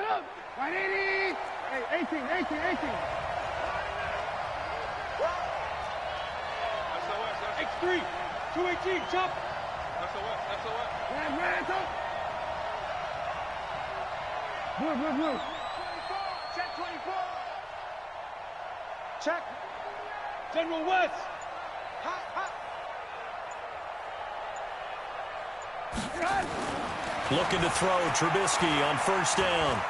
180. Hey, 18. X3, 218, jump. SOS. Hands up. Blue. Check 24. Check. General West. Hot. Looking to throw Trubisky on first down.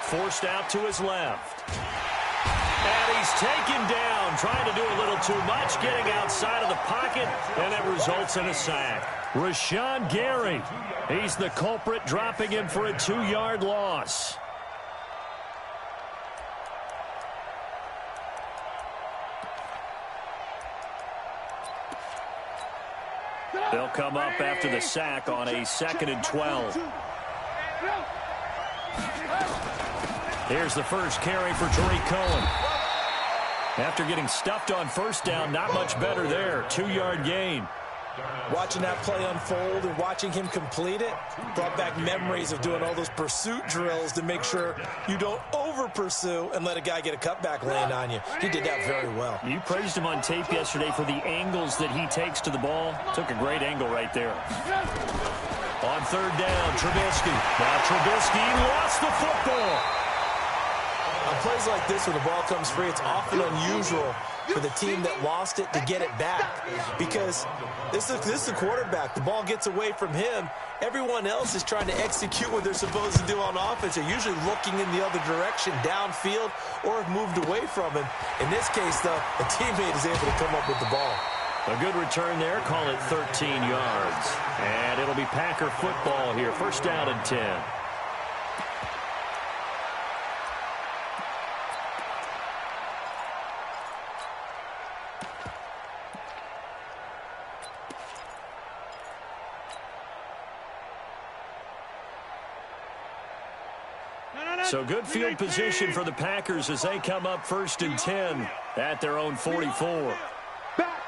Forced out to his left. And he's taken down, trying to do a little too much, getting outside of the pocket, and it results in a sack. Rashawn Gary, he's the culprit, dropping him for a 2-yard loss. They'll come up after the sack on a 2nd and 12. Here's the first carry for Tariq Cohen. After getting stuffed on first down, not much better there. 2-yard gain. Watching that play unfold and watching him complete it brought back memories of doing all those pursuit drills to make sure you don't over-pursue and let a guy get a cutback lane on you. He did that very well. You praised him on tape yesterday for the angles that he takes to the ball. Took a great angle right there. On third down, Trubisky. Now Trubisky lost the football. On plays like this, when the ball comes free, it's often unusual for the team that lost it to get it back, because this is the quarterback. The ball gets away from him. Everyone else is trying to execute what they're supposed to do on offense. They're usually looking in the other direction, downfield, or have moved away from him. In this case, though, a teammate is able to come up with the ball. A good return there. Call it 13 yards. And it'll be Packer football here. First down and 10. So good field position for the Packers as they come up 1st and 10 at their own 44. Back.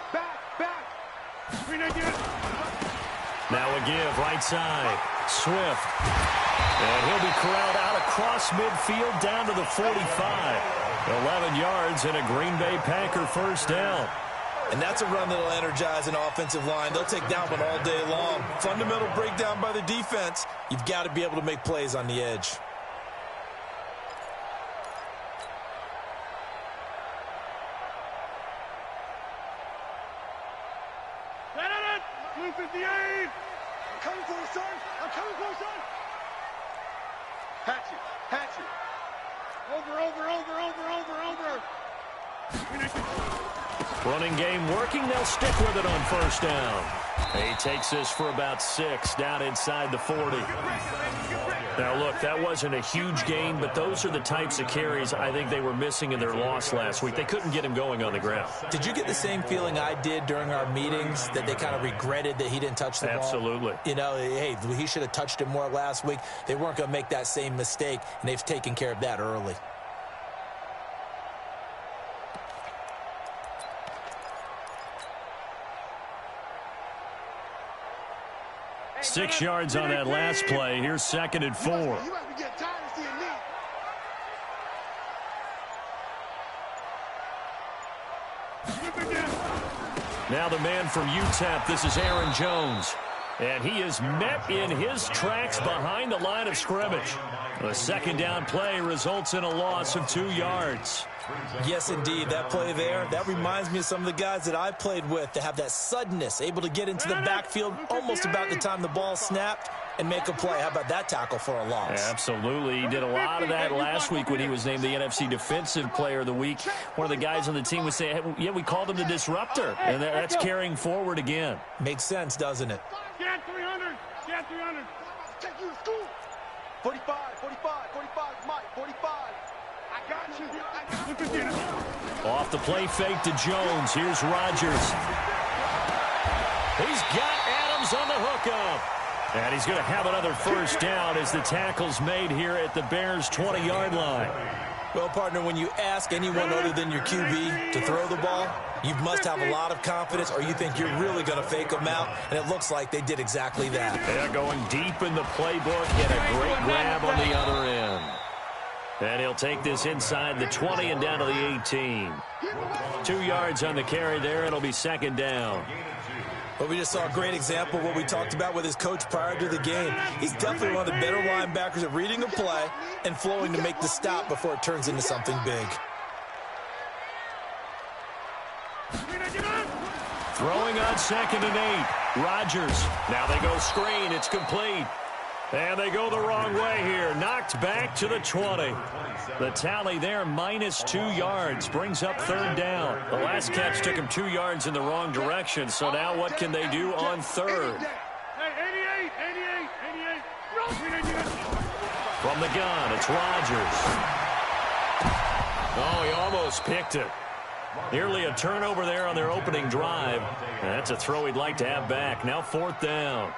Now a give, right side. Swift. And he'll be corralled out across midfield down to the 45. 11 yards and a Green Bay Packer first down. And that's a run that'll energize an offensive line. They'll take that one all day long. Fundamental breakdown by the defense. You've got to be able to make plays on the edge. I'm coming for you, son. Hatch it. Over. Running game working. They'll stick with it on first down. He takes this for about 6 down inside the 40. Now, look, that wasn't a huge gain, but those are the types of carries I think they were missing in their loss last week. They couldn't get him going on the ground. Did you get the same feeling I did during our meetings, that they kind of regretted that he didn't touch the ball? Absolutely. You know, hey, he should have touched it more last week. They weren't going to make that same mistake, and they've taken care of that early. Six yards on that last play. Here's 2nd and 4. Now the man from UTEP, this is Aaron Jones. And he is met in his tracks behind the line of scrimmage. The second down play results in a loss of 2 yards. Yes, indeed. That play there, that reminds me of some of the guys that I played with that have that suddenness, able to get into the backfield almost about the time the ball snapped and make a play. How about that tackle for a loss? Absolutely. He did a lot of that last week when he was named the NFC Defensive Player of the Week. One of the guys on the team would say, hey, yeah, we called him the disruptor, and that's carrying forward again. Makes sense, doesn't it? Get 300. Get 300. Take you to school. 45, Mike, 45. I got you. Off the play fake to Jones. Here's Rodgers. He's got Adams on the hookup. And he's going to have another first down as the tackle's made here at the Bears' 20-yard line. Well, partner, when you ask anyone other than your QB to throw the ball, You must have a lot of confidence, or you think you're really going to fake them out, and it looks like they did exactly that. They're going deep in the playbook. Get a great grab on the other end. And he'll take this inside the 20 and down to the 18. 2 yards on the carry there. It'll be second down. But we just saw a great example of what we talked about with his coach prior to the game. He's definitely one of the better linebackers at reading a play and flowing to make the stop before it turns into something big. Throwing on 2nd and 8. Rodgers. Now they go screen. It's complete. And they go the wrong way here. Knocked back to the 20. The tally there, -2 yards. Brings up 3rd down. The last catch took him 2 yards in the wrong direction. So now what can they do on 3rd? Hey, 88. From the gun, it's Rodgers. Oh, he almost picked it. Nearly a turnover there on their opening drive. And that's a throw he'd like to have back. Now 4th down.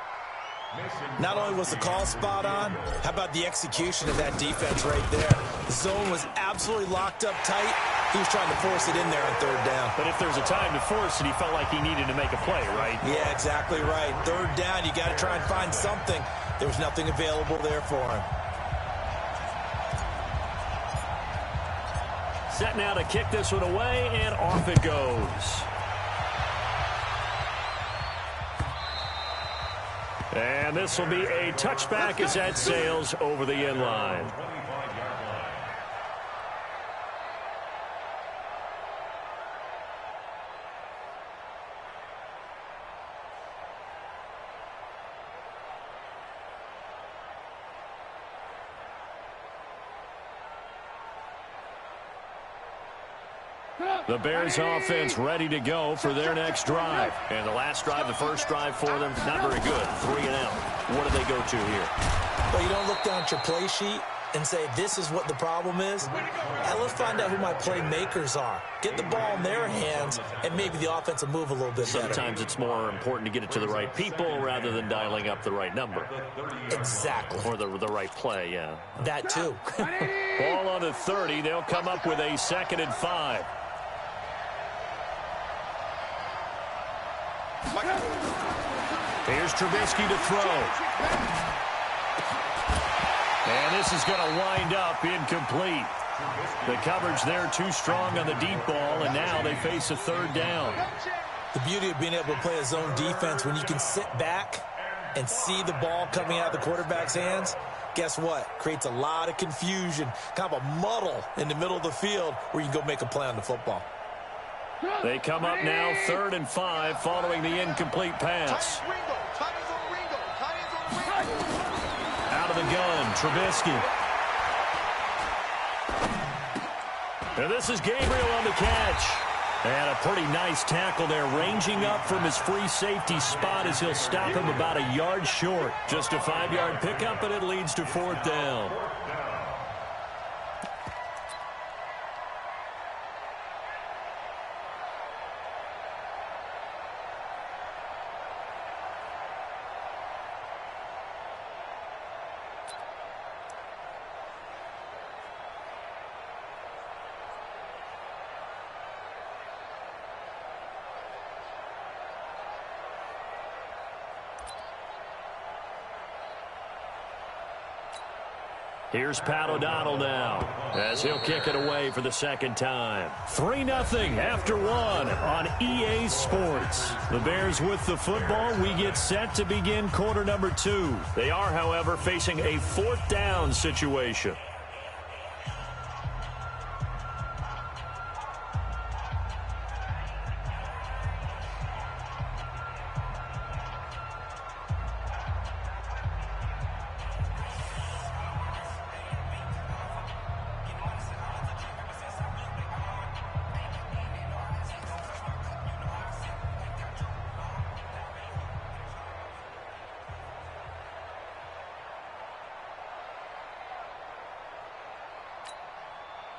Not only was the call spot on, how about the execution of that defense right there? The zone was absolutely locked up tight. He was trying to force it in there on 3rd down. But if there's a time to force it, he felt like he needed to make a play, right? Yeah, exactly right. 3rd down, you got to try and find something. There was nothing available there for him. Set now to kick this one away, and off it goes. And this will be a touchback as that sails over the end line. The Bears offense ready to go for their next drive. And the last drive, the first drive for them, not very good. 3 and out. What do they go to here? Well, you don't look down at your play sheet and say, this is what the problem is. And let's find out who my playmakers are. Get the ball in their hands, and maybe the offense will move a little bit better. Sometimes it's more important to get it to the right people rather than dialing up the right number. Exactly. Or the right play, yeah. That too. Ball on the 30. They'll come up with a 2nd and 5. Here's Trubisky to throw. And this is going to wind up incomplete. The coverage there too strong on the deep ball, and now they face a 3rd down. The beauty of being able to play a zone defense when you can sit back and see the ball coming out of the quarterback's hands, guess what? Creates a lot of confusion, kind of a muddle in the middle of the field where you can go make a play on the football. They come up now 3rd and 5 following the incomplete pass. Out of the gun, Trubisky. And this is Gabriel on the catch. And a pretty nice tackle there, ranging up from his free safety spot as he'll stop him about a yard short. Just a 5-yard pickup, and it leads to 4th down. Here's Pat O'Donnell now as he'll kick it away for the 2nd time. 3-0 after 1 on EA Sports. The Bears with the football. We get set to begin quarter number 2. They are, however, facing a 4th down situation.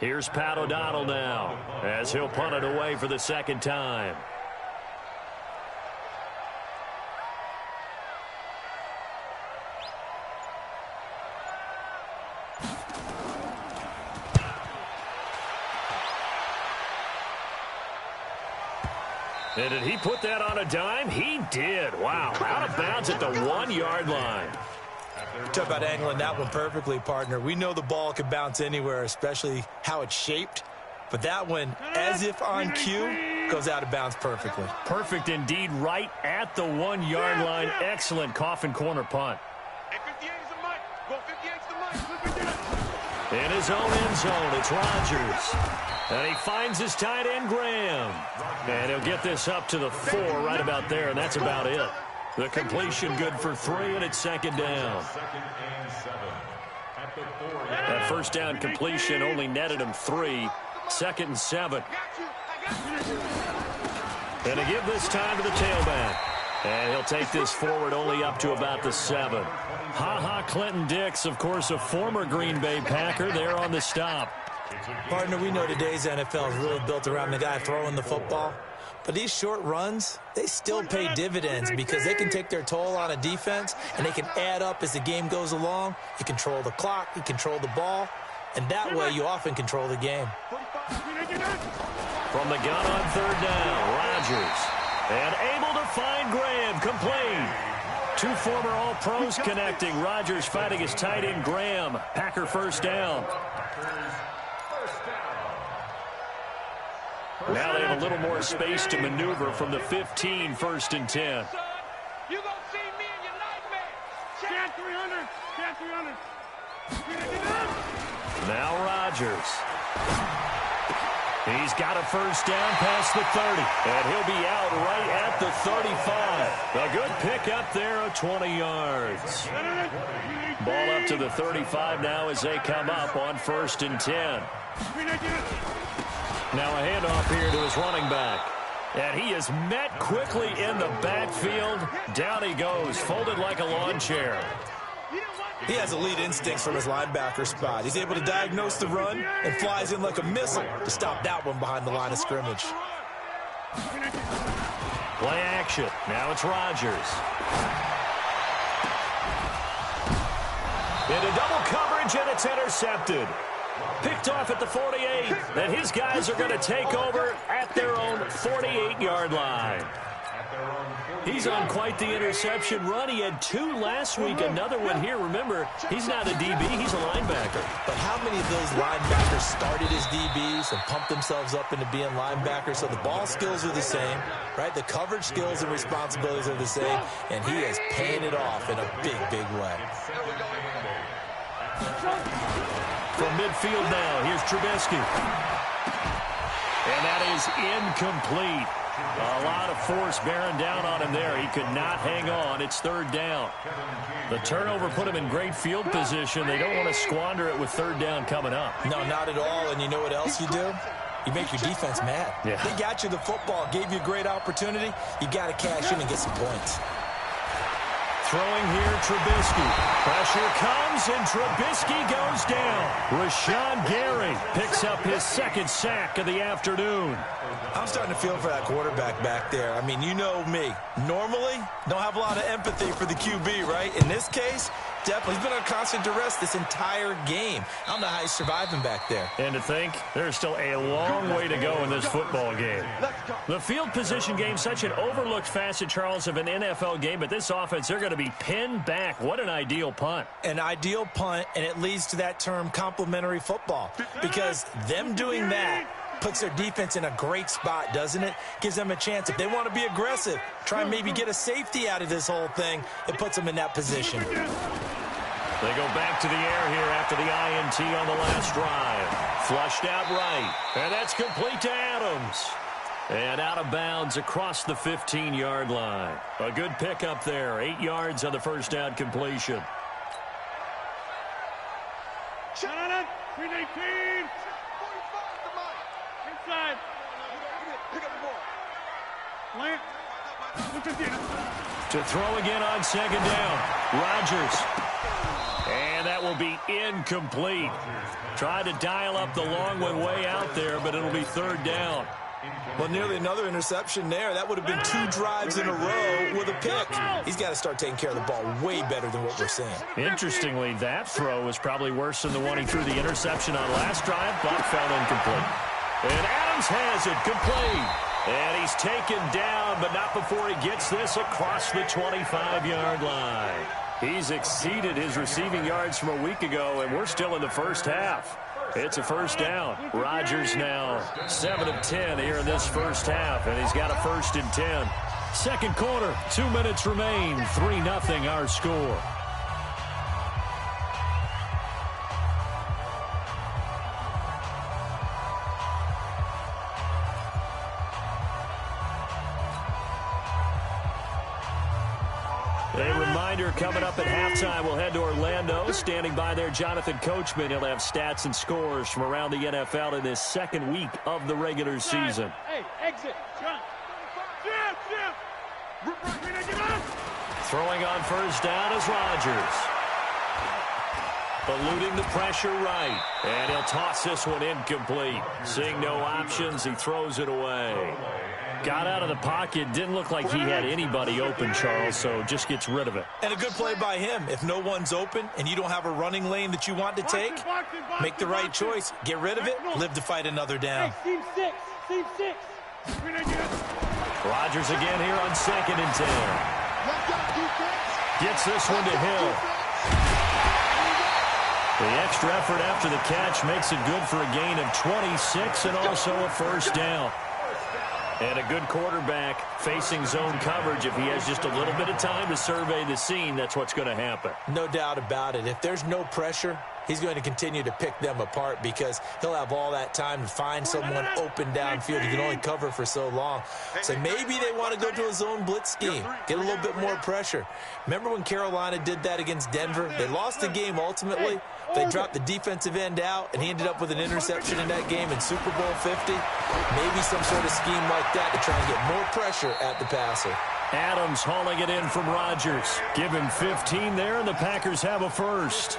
Here's Pat O'Donnell now as he'll punt it away for the 2nd time. And did he put that on a dime? He did. Wow. Out of bounds at the 1-yard line. Talk about angling that one perfectly, partner. We know the ball can bounce anywhere, especially how it's shaped. But that one, as if on cue, goes out of bounds perfectly. Perfect indeed, right at the 1-yard line. Excellent coffin corner punt. In his own end zone, it's Rodgers. And he finds his tight end, Graham. And he'll get this up to the 4 right about there, and that's about it. The completion good for 3, and it's 2nd down. That first down completion only netted him 3. 2nd and 7. And to give this time to the tailback. And he'll take this forward only up to about the 7. Ha-ha Clinton Dix, of course, a former Green Bay Packer, there on the stop. Partner, we know today's NFL is really built around the guy throwing the football. But these short runs, they still pay dividends because they can take their toll on a defense, and they can add up as the game goes along. You control the clock, you control the ball, and that way you often control the game. From the gun on 3rd down, Rodgers. And able to find Graham, complete. 2 former All-Pros connecting. Rodgers fighting his tight end, Graham. Packer first down. Now they have a little more space to maneuver from the 15, 1st and 10. You gonna see me in your nightmare. Cat 300. Cat 300. Now Rodgers. He's got a first down past the 30. And he'll be out right at the 35. A good pickup there of 20 yards. Ball up to the 35 now as they come up on 1st and 10. Now a handoff here to his running back. And he is met quickly in the backfield. Down he goes, folded like a lawn chair. He has elite instincts from his linebacker spot. He's able to diagnose the run and flies in like a missile to stop that one behind the line of scrimmage. Play action. Now it's Rodgers. Into double coverage, and it's intercepted. Picked off at the 48. And his guys are going to take over at their own 48-yard line. He's on quite the interception run. He had 2 last week, another one here. Remember, he's not a DB, he's a linebacker. But how many of those linebackers started as DBs and pumped themselves up into being linebackers? So the ball skills are the same, right? The coverage skills and responsibilities are the same, and he is paying it off in a big, big way. From midfield now, here's Trubisky. And that is incomplete. A lot of force bearing down on him there. He could not hang on. It's 3rd down. The turnover put him in great field position. They don't want to squander it with 3rd down coming up. No, not at all. And you know what else you do? You make your defense mad. Yeah. They got you the football, gave you a great opportunity. You got to cash in and get some points. Throwing here, Trubisky. Pressure comes, and Trubisky goes down. Rashawn Gary picks up his 2nd sack of the afternoon. I'm starting to feel for that quarterback back there. I mean, you know me. Normally, don't have a lot of empathy for the QB, right? In this case, definitely. He's been on constant duress this entire game. I don't know how he's surviving back there. And to think, there's still a long way to go in this football game. The field position game, such an overlooked facet, Charles, of an NFL game, but this offense, they're going to be pinned back. What an ideal punt. An ideal punt, and it leads to that term complementary football, because them doing that puts their defense in a great spot, doesn't it? Gives them a chance. If they want to be aggressive, try and maybe get a safety out of this whole thing, it puts them in that position. They go back to the air here after the INT on the last drive. Flushed out right, and that's complete to Adams. And out of bounds across the 15-yard line. A good pickup there, 8 yards on the first down completion. Shut up, 319. Inside. Pick up the ball. Plant. Look at this. To throw again on 2nd down. Rodgers. And that will be incomplete. Tried to dial up the long one way out there, but it'll be 3rd down. Well, nearly another interception there. That would have been 2 drives in a row with a pick. He's got to start taking care of the ball way better than what we're seeing. Interestingly, that throw was probably worse than the one he threw the interception on last drive, but fell incomplete. And Adams has it complete. And he's taken down, but not before he gets this across the 25-yard line. He's exceeded his receiving yards from a week ago, and we're still in the first half. It's a first down. Rodgers now 7 of 10 here in this first half, and he's got a 1st and 10. Second quarter, 2 minutes remain, 3-0 our score. A reminder, coming up at halftime, we'll head to Orlando. Standing by there, Jonathan Coachman. He'll have stats and scores from around the NFL in this second week of the regular season. Hey, exit. Throwing on first down is Rodgers. Eluding the pressure right. And he'll toss this one incomplete. Seeing no options, he throws it away. Got out of the pocket. Didn't look like he had anybody open, Charles, so just gets rid of it. And a good play by him. If no one's open and you don't have a running lane that you want to take, make the right choice. Get rid of it. Live to fight another down. Hey, team six. Rodgers again here on 2nd and 10. Gets this one to Hill. The extra effort after the catch makes it good for a gain of 26 and also a first down. And a good quarterback facing zone coverage. If he has just a little bit of time to survey the scene, that's what's going to happen. No doubt about it. If there's no pressure, he's going to continue to pick them apart because he'll have all that time to find someone open downfield. He can only cover for so long. So maybe they want to go to a zone blitz scheme, get a little bit more pressure. Remember when Carolina did that against Denver? They lost the game ultimately. They dropped the defensive end out, and he ended up with an interception in that game in Super Bowl 50. Maybe some sort of scheme like that to try and get more pressure at the passer. Adams hauling it in from Rodgers. Give him 15 there, and the Packers have a first.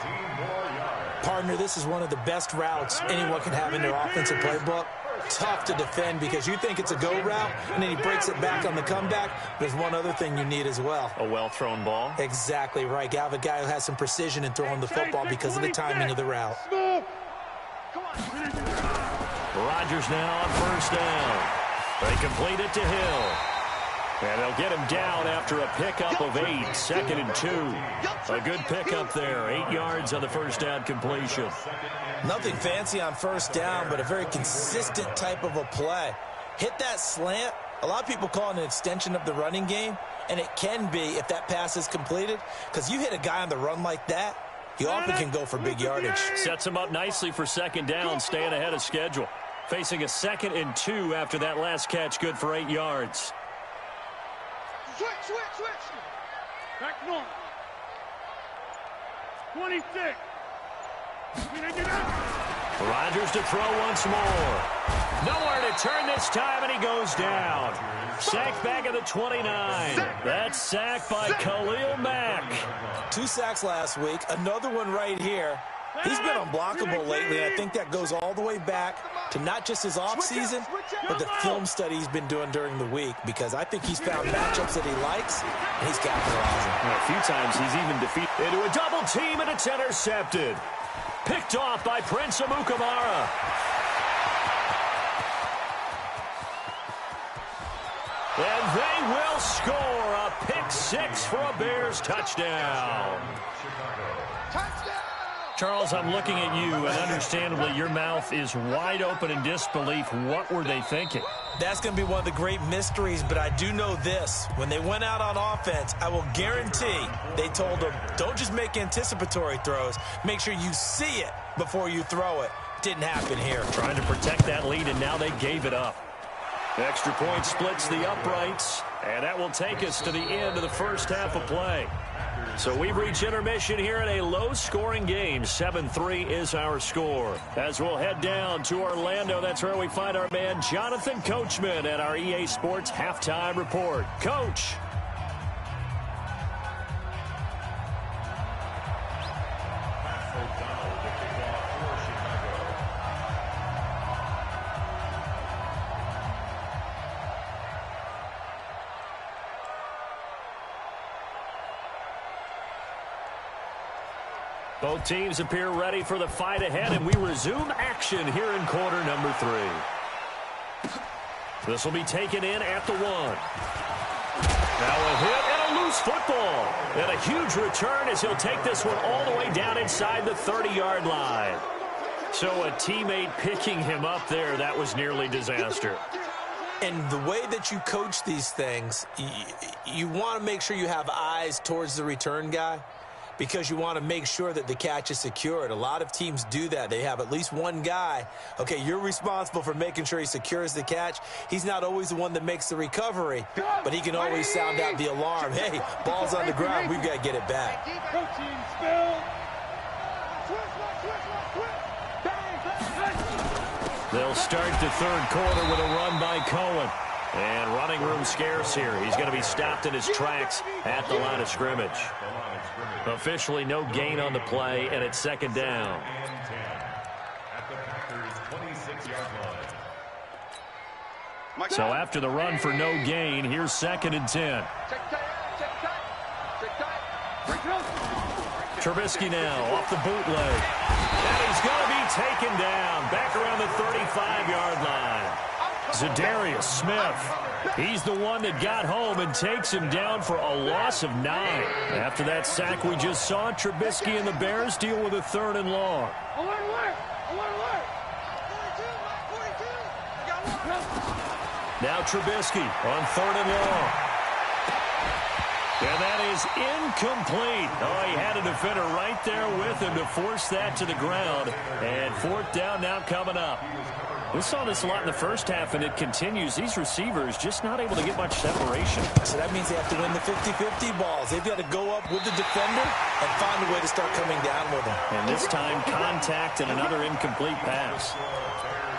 Partner, this is one of the best routes anyone can have in their offensive playbook. Tough to defend because you think it's a go route, and then he breaks it back on the comeback. There's one other thing you need as well. A well-thrown ball. Exactly right. You have a guy who has some precision in throwing the football because of the timing of the route. Rodgers now on first down. They complete it to Hill. And they'll get him down after a pickup of 8, 2nd and 2. A good pickup there, 8 yards on the first down completion. Nothing fancy on first down, but a very consistent type of a play. Hit that slant. A lot of people call it an extension of the running game, and it can be if that pass is completed, because you hit a guy on the run like that, he often can go for big yardage. Sets him up nicely for 2nd down, staying ahead of schedule. Facing a 2nd and 2 after that last catch, good for 8 yards. Switch. Back north. 26. Rodgers to throw once more. Nowhere to turn this time, and he goes down. Sacked back at the 29. That's sacked by Khalil Mack. 2 sacks last week, another one right here. He's been unblockable lately, and I think that goes all the way back to not just his offseason, but the film study he's been doing during the week, because I think he's found matchups that he likes, and he's capitalizing. And a few times he's even defeated into a double team, and it's intercepted. Picked off by Prince Amukamara. And they will score a pick 6 for a Bears touchdown. Charles, I'm looking at you, and understandably, your mouth is wide open in disbelief. What were they thinking? That's going to be one of the great mysteries, but I do know this. When they went out on offense, I will guarantee they told them, don't just make anticipatory throws. Make sure you see it before you throw it. Didn't happen here. Trying to protect that lead, and now they gave it up. Extra point splits the uprights, and that will take us to the end of the first half of play. So we've reached intermission here in a low-scoring game. 7-3 is our score. As we'll head down to Orlando, that's where we find our man Jonathan Coachman at our EA Sports Halftime Report. Coach. Both teams appear ready for the fight ahead, and we resume action here in quarter number 3. This will be taken in at the 1. Now a hit and a loose football. And a huge return as he'll take this one all the way down inside the 30-yard line. So a teammate picking him up there, that was nearly disaster. And the way that you coach these things, you want to make sure you have eyes towards the return guy because you want to make sure that the catch is secured. A lot of teams do that. They have at least one guy. Okay, you're responsible for making sure he secures the catch. He's not always the one that makes the recovery, but he can always sound out the alarm. Hey, ball's on the ground. We've got to get it back. They'll start the third quarter with a run by Cohen. And running room scarce here. He's going to be stopped in his tracks at the line of scrimmage. Officially no gain on the play, and it's second down. So after the run for no gain, here's 2nd and 10. Trubisky now off the bootleg. And he's going to be taken down back around the 35-yard line. Zadarius Smith, he's the one that got home and takes him down for a loss of 9. After that sack we just saw, Trubisky and the Bears deal with a 3rd and long. Now Trubisky on 3rd and long. And that is incomplete. Oh, he had a defender right there with him to force that to the ground. And 4th down now coming up. We saw this a lot in the first half, and it continues. These receivers just not able to get much separation. So that means they have to win the 50-50 balls. They've got to go up with the defender and find a way to start coming down with them. And this time, contact and another incomplete pass.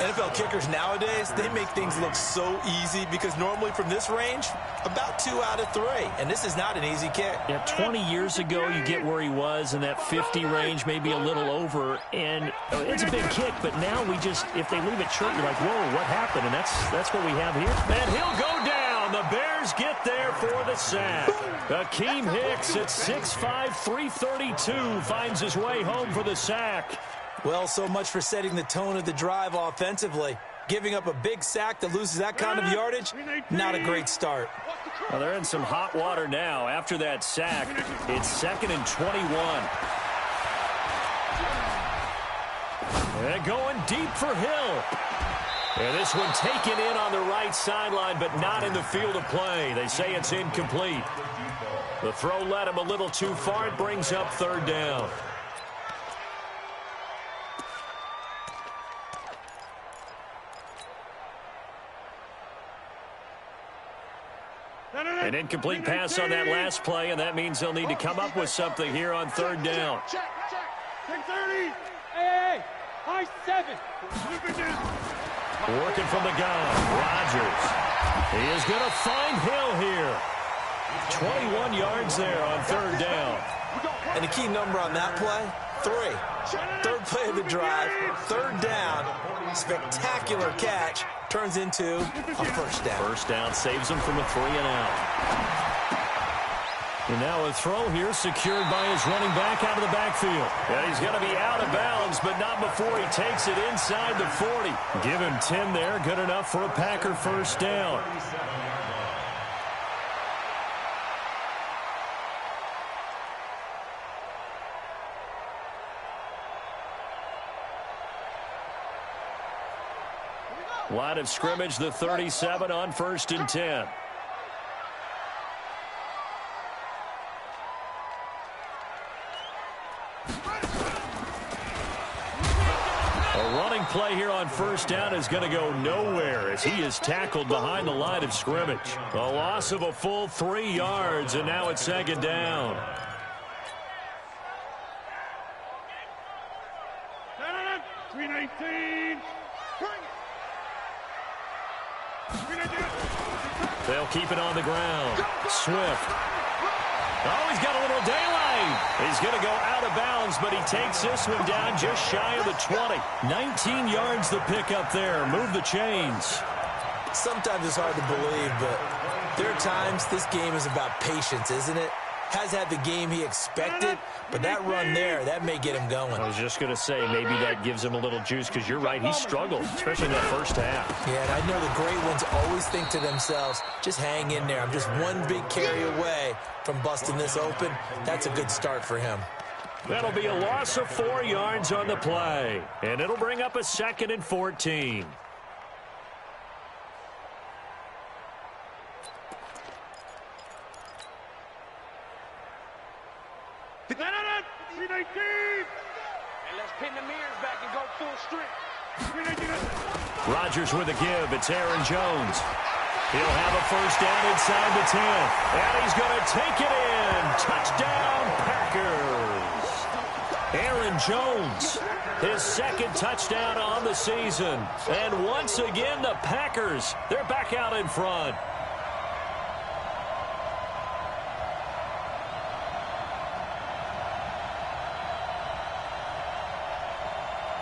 NFL kickers nowadays, they make things look so easy because normally from this range, about 2 out of 3. And this is not an easy kick. Yeah, 20 years ago, you get where he was in that 50 range, maybe a little over. And it's a big kick, but now we just, if they leave it short, you're like, whoa, what happened? And that's what we have here. And he'll go down. The Bears get there for the sack. Akeem Hicks at 6'5", 332 finds his way home for the sack. Well, so much for setting the tone of the drive offensively. Giving up a big sack that loses that kind of yardage, not a great start. Well, they're in some hot water now. After that sack, it's 2nd and 21. And going deep for Hill. And this one taken in on the right sideline, but not in the field of play. They say it's incomplete. The throw led him a little too far. It brings up 3rd down. An incomplete pass on that last play, and that means they'll need to come up with something here on 3rd down. Check 30. Hey, high 7. Working from the gun, Rodgers. He is going to find Hill here. 21 yards there on 3rd down. And the key number on that play, 3. 3rd play of the drive, 3rd down, spectacular catch. Turns into a 1st down. 1st down saves him from a 3-and-out. And now a throw here secured by his running back out of the backfield. And he's going to be out of bounds, but not before he takes it inside the 40. Give him 10 there. Good enough for a Packer 1st down. Line of scrimmage, the 37 on 1st and 10. A running play here on 1st down is going to go nowhere as he is tackled behind the line of scrimmage. A loss of a full 3 yards, and now it's 2nd down. They'll keep it on the ground. Swift. Oh, he's got a little daylight. He's going to go out of bounds, but he takes this one down just shy of the 20. 19 yards the pickup there. Move the chains. Sometimes it's hard to believe, but there are times this game is about patience, isn't it? has had the game he expected, but that run there, that may get him going. I was just going to say, maybe that gives him a little juice, because you're right, he struggled, especially in that first half. Yeah, and I know the great ones always think to themselves, just hang in there. I'm just one big carry away from busting this open. That's a good start for him. That'll be a loss of 4 yards on the play, and it'll bring up a 2nd and 14. And let's pin the mirrors back and go full strength. Rodgers with a give. It's Aaron Jones. He'll have a first down inside the 10. And he's going to take it in. Touchdown, Packers. Aaron Jones, his 2nd touchdown on the season. And once again, the Packers, they're back out in front.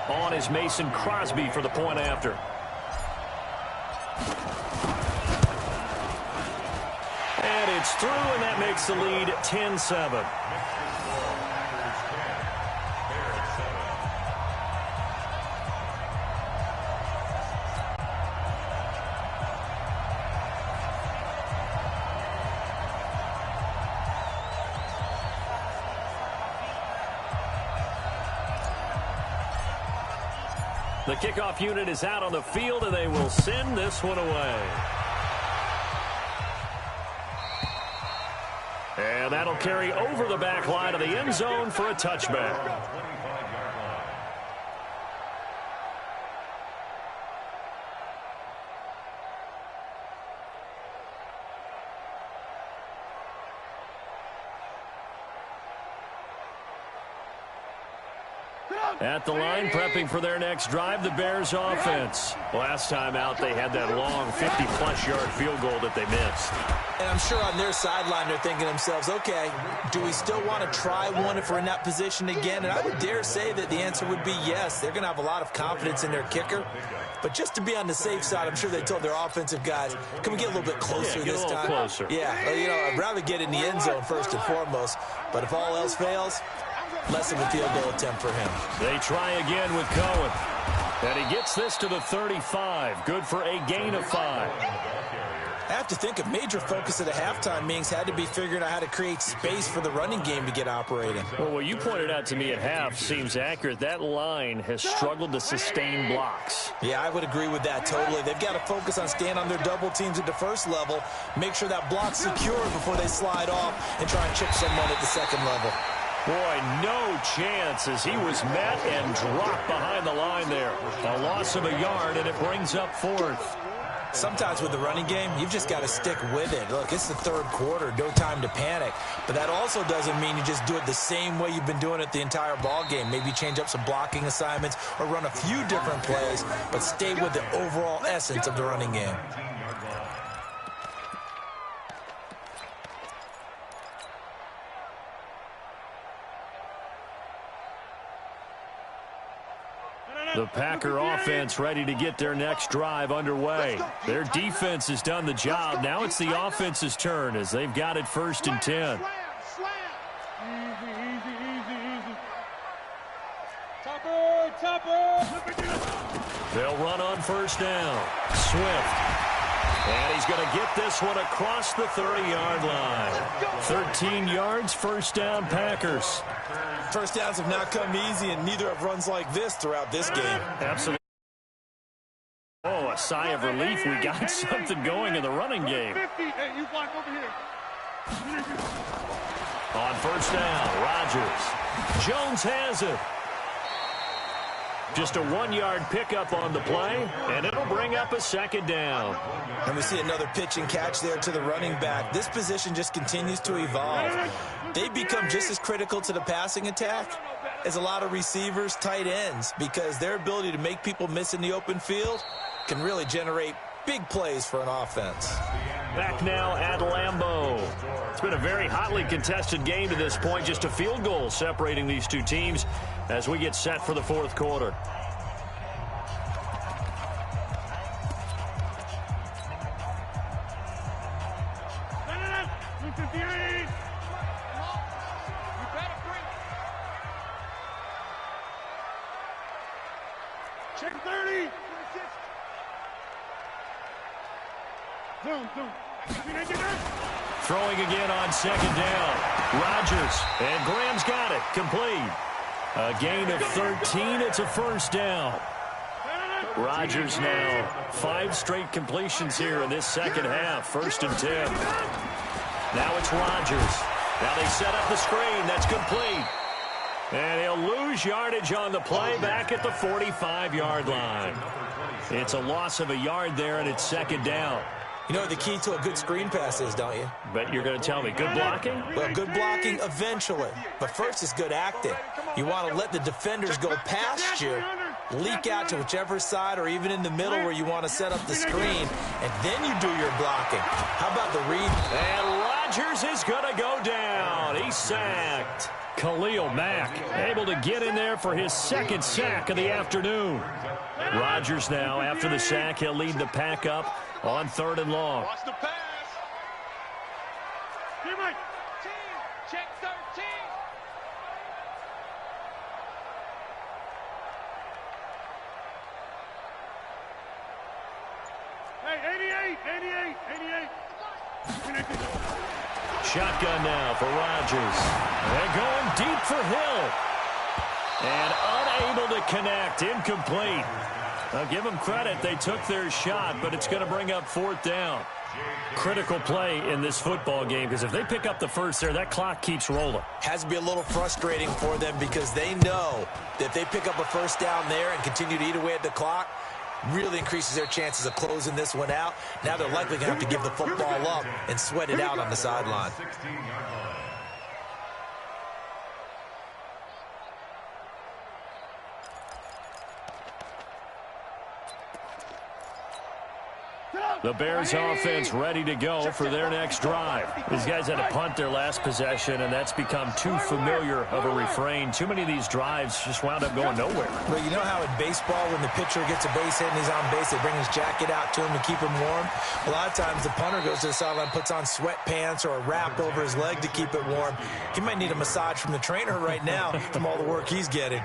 On is Mason Crosby for the point after. And it's through, and that makes the lead 10-7. The kickoff unit is out on the field, and they will send this one away. And that'll carry over the back line of the end zone for a touchback. At the line, prepping for their next drive, the Bears offense. Last time out, they had that long 50-plus yard field goal that they missed. And I'm sure on their sideline, they're thinking to themselves, okay, do we still want to try one if we're in that position again? And I would dare say that the answer would be yes. They're going to have a lot of confidence in their kicker. But just to be on the safe side, I'm sure they told their offensive guys, can we get a little bit closer this time? Closer. Yeah, you know, I'd rather get in the end zone first and foremost. But if all else fails, less of a field goal attempt for him. They try again with Cohen. And he gets this to the 35. Good for a gain of 5. I have to think a major focus at a halftime meetings had to be figuring out how to create space for the running game to get operating. Well, what you pointed out to me at half seems accurate. That line has struggled to sustain blocks. Yeah, I would agree with that totally. They've got to focus on staying on their double teams at the first level, make sure that block's secure before they slide off and try and chip someone at the second level. Boy, no chance as he was met and dropped behind the line there. A loss of a yard, and it brings up 4th. Sometimes with the running game, you've just got to stick with it. Look, it's the third quarter, no time to panic. But that also doesn't mean you just do it the same way you've been doing it the entire ball game. Maybe change up some blocking assignments or run a few different plays, but stay with the overall essence of the running game. The Packer offense ready to get their next drive underway. Their defense has done the job. Now it's the offense's turn as they've got it 1st and 10. They'll run on 1st down. Swift. And he's going to get this one across the 30-yard line. 13 yards, 1st down, Packers. First downs have not come easy, and neither have runs like this throughout this game. Absolutely. Oh, a sigh of relief. We got something going in the running game. On 1st down, Rodgers. Jones has it. Just a 1-yard pickup on the play, and it'll bring up a 2nd down. And we see another pitch and catch there to the running back. This position just continues to evolve. They become just as critical to the passing attack as a lot of receivers, tight ends, because their ability to make people miss in the open field can really generate big plays for an offense. Back now at Lambeau. It's been a very hotly contested game to this point. Just a field goal separating these two teams as we get set for the 4th quarter. Check 30. Zoom. Throwing again on second down. Rodgers, and Graham's got it. Complete. A gain of 13. It's a first down. Rodgers now 5 straight completions here in this second half. 1st and 10. Now it's Rodgers. Now they set up the screen. That's complete. And he'll lose yardage on the play back at the 45-yard line. It's a loss of a yard there, and it's 2nd down. You know what the key to a good screen pass is, don't you? But you're going to tell me, good blocking? Well, good blocking eventually. But first is good acting. You want to let the defenders go past you, leak out to whichever side or even in the middle where you want to set up the screen, and then you do your blocking. How about the read? And Rodgers is going to go down. He's sacked. Khalil Mack able to get in there for his 2nd sack of the afternoon. Rodgers now, after the sack, he'll lead the pack up on 3rd and long. Watch the pass. Check 13. Hey, 88. Shotgun now for Rodgers. They're going deep for Hill. And unable to connect. Incomplete. I'll give them credit. They took their shot, but it's going to bring up 4th down. Critical play in this football game, because if they pick up the first there, that clock keeps rolling. Has to be a little frustrating for them because they know that if they pick up a first down there and continue to eat away at the clock, really increases their chances of closing this one out. Now they're likely going to have to give the football up and sweat it out on the sideline. The Bears offense ready to go for their next drive. These guys had to punt their last possession, and that's become too familiar of a refrain. Too many of these drives just wound up going nowhere. Well, you know how in baseball when the pitcher gets a base hit and he's on base, they bring his jacket out to him to keep him warm? A lot of times the punter goes to the sideline, puts on sweatpants or a wrap over his leg to keep it warm. He might need a massage from the trainer right now from all the work he's getting.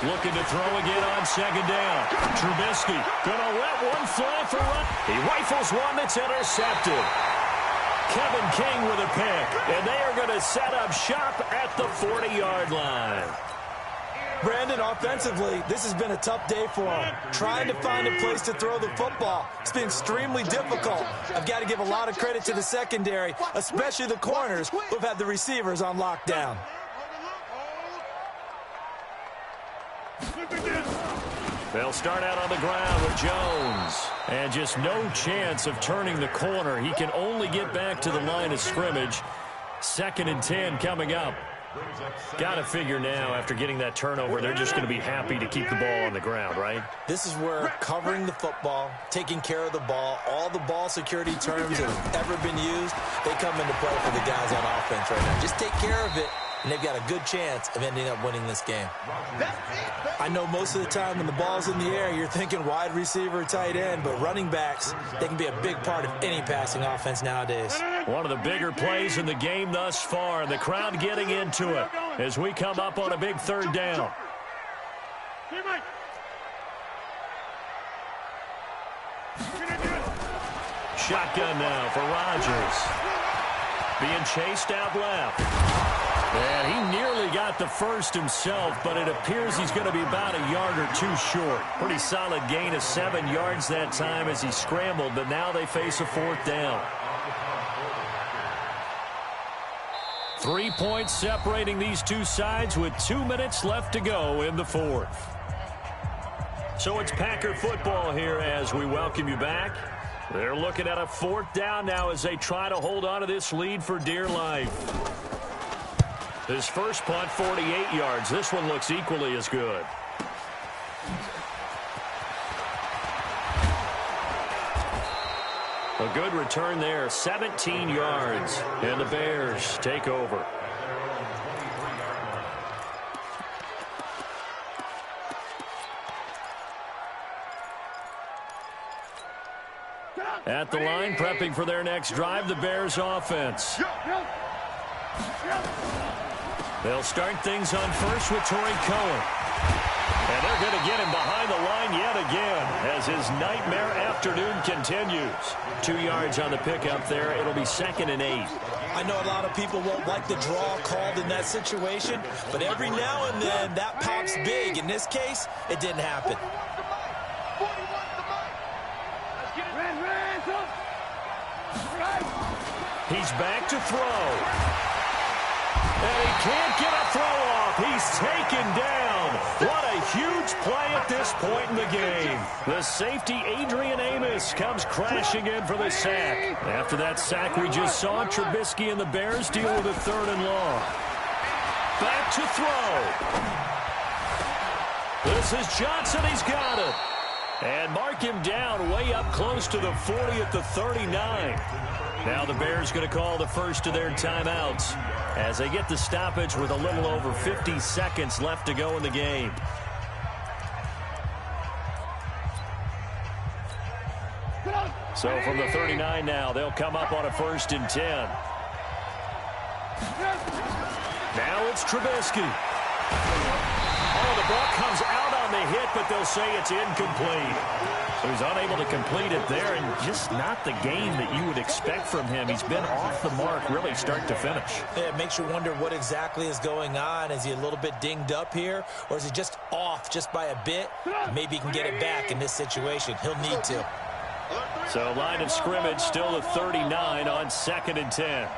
Looking to throw again on 2nd down. Trubisky gonna let one fly for run. He rifles one that's intercepted. Kevin King with a pick, and they are going to set up shop at the 40-yard line. Brandon, offensively, this has been a tough day for him. Trying to find a place to throw the football. It's been extremely difficult. I've got to give a lot of credit to the secondary, especially the corners who have had the receivers on lockdown. They'll start out on the ground with Jones. And just no chance of turning the corner. He can only get back to the line of scrimmage. 2nd and 10 coming up. Got to figure now, after getting that turnover, they're just going to be happy to keep the ball on the ground, right? This is where covering the football, taking care of the ball, all the ball security terms that have ever been used, they come into play for the guys on offense right now. Just take care of it, and they've got a good chance of ending up winning this game. I know most of the time when the ball's in the air, you're thinking wide receiver, tight end, but running backs, they can be a big part of any passing offense nowadays. One of the bigger plays in the game thus far, and the crowd getting into it as we come up on a big 3rd down. Shotgun now for Rodgers. Being chased out left. And he nearly got the first himself, but it appears he's going to be about a yard or two short. Pretty solid gain of 7 yards that time as he scrambled, but now they face a 4th down. 3 points separating these two sides with 2 minutes left to go in the 4th. So it's Packer football here as we welcome you back. They're looking at a 4th down now as they try to hold on to this lead for dear life. His first punt, 48 yards. This one looks equally as good. A good return there, 17 yards. And the Bears take over. At the line, prepping for their next drive, the Bears offense. They'll start things on first with Torrey Cohen. And they're going to get him behind the line yet again as his nightmare afternoon continues. 2 yards on the pickup there. It'll be 2nd and 8. I know a lot of people won't like the draw called in that situation, but every now and then that pops big. In this case, it didn't happen. He's back to throw. And he can't get a throw off. He's taken down. What a huge play at this point in the game. The safety, Adrian Amos, comes crashing in for the sack. After that sack we just saw, Trubisky and the Bears deal with a 3rd and long. Back to throw. This is Johnson. He's got it. And mark him down way up close to the 40 at the 39. Now the Bears going to call the first of their timeouts as they get the stoppage with a little over 50 seconds left to go in the game. So from the 39 now, they'll come up on a 1st and 10. Now it's Trubisky. Oh, the ball comes out on the hit, but they'll say it's incomplete. So he's unable to complete it there, and just not the game that you would expect from him. He's been off the mark really start to finish. Yeah, it makes you wonder what exactly is going on. Is he a little bit dinged up here, or is he just off just by a bit? Maybe he can get it back in this situation. He'll need to. So line of scrimmage still at 39 on 2nd and 10.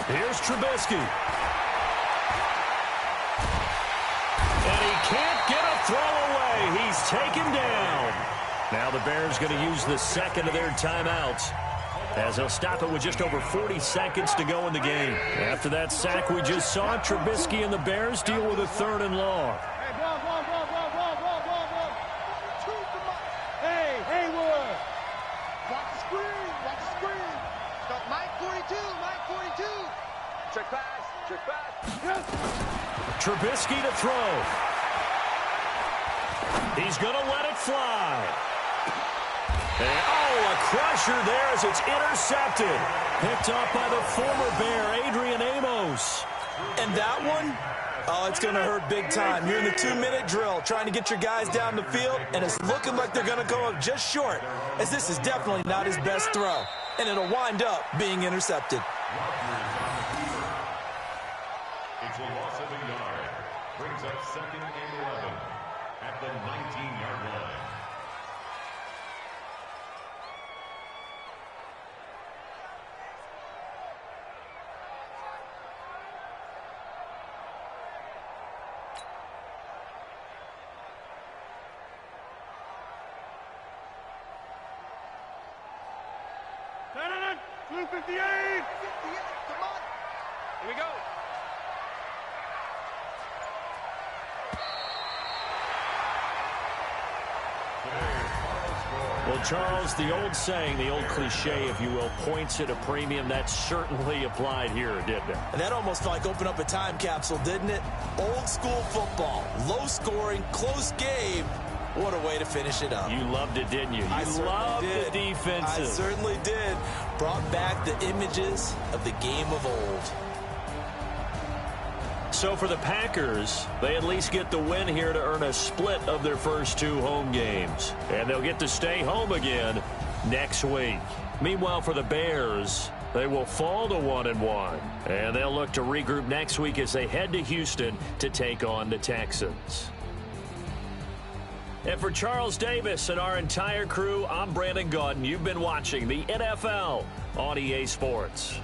Here's Trubisky. And he can't get a throw away. He's taken down. Now the Bears going to use the 2nd of their timeouts as they'll stop it with just over 40 seconds to go in the game. After that sack we just saw, Trubisky and the Bears deal with a 3rd and long. Hey, Haywood. Watch the screen. Watch the screen. Stop Mike 42. Mike 42. Check pass. Check pass. Trubisky to throw. He's going to let it fly. And, a crusher there as it's intercepted. Picked off by the former Bear, Adrian Amos. And that one, it's going to hurt big time. You're in the 2-minute drill trying to get your guys down the field, and it's looking like they're going to go up just short, as this is definitely not his best throw. And it'll wind up being intercepted. It's a loss of a yard. Brings up 2nd and 11 at the 19-yard line. Blue 58. 58. Come on. Here we go. Well, Charles, the old saying, the old cliche, if you will, points at a premium, that certainly applied here, didn't it? And that almost felt like opened up a time capsule, didn't it? Old school football, low scoring, close game. What a way to finish it up. You loved it, didn't you? I You loved did. the defensive. I certainly did. Brought back the images of the game of old. So for the Packers, they at least get the win here to earn a split of their first 2 home games. And they'll get to stay home again next week. Meanwhile, for the Bears, they will fall to 1-1. And they'll look to regroup next week as they head to Houston to take on the Texans. And for Charles Davis and our entire crew, I'm Brandon Gaudin. You've been watching the NFL on EA Sports.